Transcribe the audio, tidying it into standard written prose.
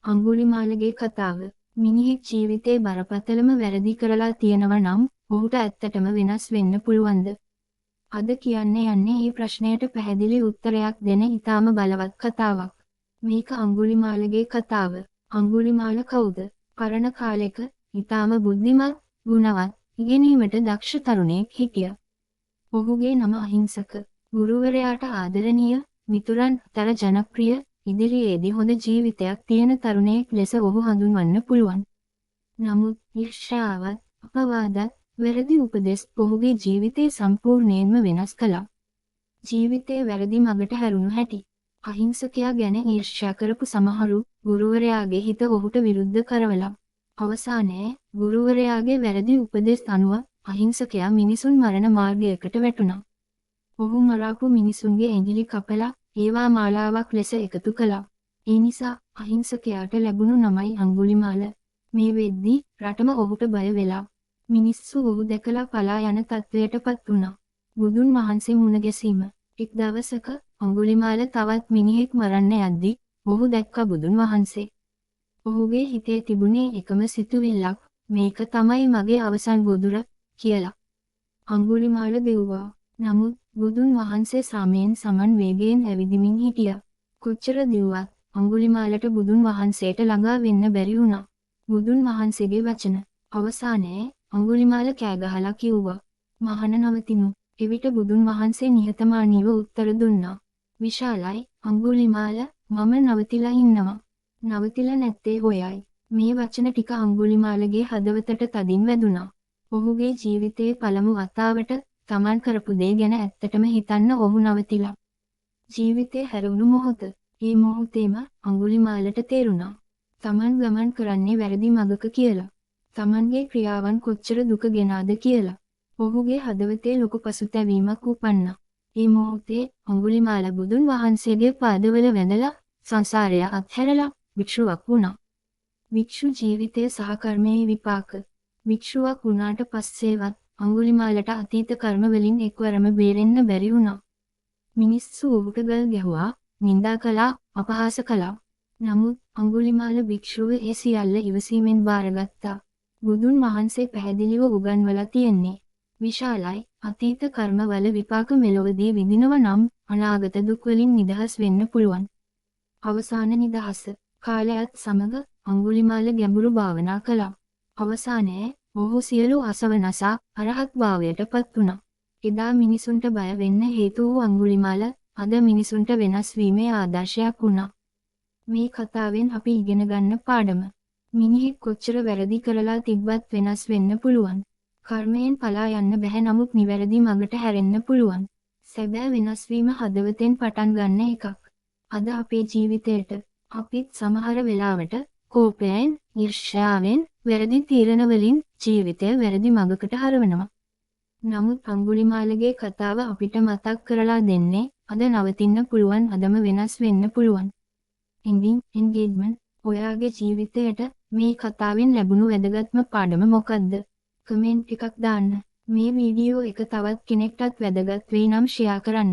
අඟුලිමාලගේ කතාව. මිනිහෙක් ජීවිතේ බරපතලම වැරදි කරලා තියෙනවා නම් ඔහුට ඇත්තටම වෙනස් වෙන්න පුළුවන්ද? අද කියන්න යන්නේ මේ ප්‍රශ්නයට පැහැදිලි උත්තරයක් දෙන ඉතාම බලවත් කතාවක්. මේක අඟුලිමාලගේ කතාව. අඟුලිමාල කවුද? පරණ කාලෙක ඉතාම බුද්ධිමත්, ගුණවත්, ඉගෙනීමට දක්ෂ තරුණයෙක් හිටියා. ඔහුගේ නම අහිංසක. ගුරුවරයාට ආදරණීය, මිතුරන් අතර ජනප්‍රිය, ඉදිරියේදී හොඳ ජීවිතයක් තියෙන තරුණයෙක් ලෙස ඔහු හඳුන්වන්න පුළුවන්. නමුත් ඊර්ෂ්‍යාවත්, අපවාදත්, වැරදි උපදෙස් ඔහුගේ ජීවිතේ සම්පූර්ණයෙන්ම වෙනස් කළා. ජීවිතේ වැරදි මගට හැරුණු හැටි. අහිංසකයා ගැන ඊර්ෂ්‍යා කරපු සමහරු ගුරුවරයාගේ හිත ඔහුට විරුද්ධ කරවලා. අවසානයේ ගුරුවරයාගේ වැරදි උපදෙස් අනුව අහිංසකයා මිනිසුන් මරණ මාර්ගයකට වැටුණා. ඔහු මරාපු මිනිසුන්ගේ ඇඟිලි කපලා ඒවා මාලාවක් ලෙස එකතු කළා. ඒ නිසා අහිංසකයාට ලැබුණු නමයි අඟුලිමාල. මේ වෙද්දී රටම ඔහුට බය වෙලා. මිනිස්සු ඔහු දැකලා පලා යන තත්ත්වයටපත් වුණා. බුදුන් වහන්සේ මුණ ගැසීම. එක් දවසක අඟුලිමාල තවත් මිනිහෙක් මරන්න යද්දී ඔහු දැක්ක බුදුන් වහන්සේ. ඔහුගේ හිතේ තිබුණේ එකම සිතුවිල්ලක්, මේක තමයි මගේ අවසන් බුදුර කියලා. අඟුලිමාල දෙව්වා. නමුත් බුදුන් වහන්සේ සාමයෙන් සමන් වේගයෙන් ඇවිදිමින් හිටියා. කොච්චර දිව්වත් අඟුලිමාලට බුදුන් වහන්සේට ළඟා වෙන්න බැරි වුණා. බුදුන් වහන්සේගේ වචන. අවසානයේ අඟුලිමාල කෑ ගහලා කිව්වා, "මහණ නවතිනු." එවිට බුදුන් වහන්සේ නිහතමානීව උත්තර දුන්නා, "විශාලයි අඟුලිමාල, මම නවතිලා ඉන්නවා. නවතිලා නැත්තේ ඔයයි." මේ වචන ටික අඟුලිමාලගේ හදවතට තදින් වැදුනා. ඔහුගේ ජීවිතයේ පළමු වතාවට තමන් කරපු දේ ගැන ඇත්තටම හිතන්න ඔහු නවතිලා. ජීවිතේ හැරුණු මොහොත. ඒ මොහොතේම අඟුලිමාලට තේරුණා තමන් ගමන් කරන්නේ වැරදි මඟක කියලා. තමන්ගේ ක්‍රියාවන් කොච්චර දුක ගෙනාද කියලා. ඔහුගේ හදවතේ ලොකු පසුතැවීමක් උපන්නා. ඒ මොහොතේ අඟුලිමාල බුදුන් වහන්සේගේ පාදවල වැඳලා සංසාරය අත්හැරලා භික්ෂුවක් වුණා. භික්ෂු ජීවිතයේ සහ කර්මයේ විපාක. භික්ෂුවක් වුණාට පස්සේවත් අඟුලිමාලට අතීත කර්ම වලින් එක්වරම බේරෙන්න බැරි වුණා. මිනිස්සු ඔහුට ගල් ගැහුවා, නිඳා කළා, අපහාස කළා. නමුත් අඟුලිමාල භික්ෂුව ඒ සියල්ල ඉවසීමෙන් බාරගත්තා. බුදුන් වහන්සේ පැහැදිලිව උගන්වලා තියෙන්නේ, විශාලයි අතීත කර්මවල විපාක මෙලොවදී විඳිනව නම් අනාගත දුක් වලින් නිදහස් වෙන්න පුළුවන්. අවසාන නිදහස. කාලයත් සමග අඟුලිමාල ගැඹුරු භාවනා කළා. අවසානයේ ඔහු සියලු අසවනසා අරහත් භාවයට පත් වුණා. එදා මිනිසුන්ට බය වෙන්න හේතු වූ අඟුලිමාල අද මිනිසුන්ට වෙනස් වීමේ ආදර්ශයක් වුණා. මේ කතාවෙන් අපි ඉගෙන ගන්න පාඩම. මිනිහෙක් කොච්චර වැරදි කරලා තිබ්බත් වෙනස් වෙන්න පුළුවන්. කර්මයෙන් පලා යන්න බැහැ, නමුත් නිවැරදි මඟට හැරෙන්න පුළුවන්. සැබෑ වෙනස් වීම හදවතෙන් පටන් ගන්න එකක්. අද අපේ ජීවිතේට අපිත් සමහර වෙලාවට කෝපයෙන්, ඊර්ෂ්‍යාවෙන්, වැරදි තීරණ වලින් ජීවිතය වැරදි මඟකට හරවනවා. නමුත් අඟුලිමාලගේ කතාව අපිට මතක් කරලා දෙන්නේ අද නවතින්න පුළුවන්, අදම වෙනස් වෙන්න පුළුවන්. engagement. ඔයාගේ ජීවිතයට මේ කතාවෙන් ලැබුණු වැදගත්ම පාඩම මොකක්ද? කමෙන්ට් එකක් දාන්න. මේ වීඩියෝ එක තවත් කෙනෙක්ටත් වැදගත් වෙයි නම් ෂෙයා කරන්න.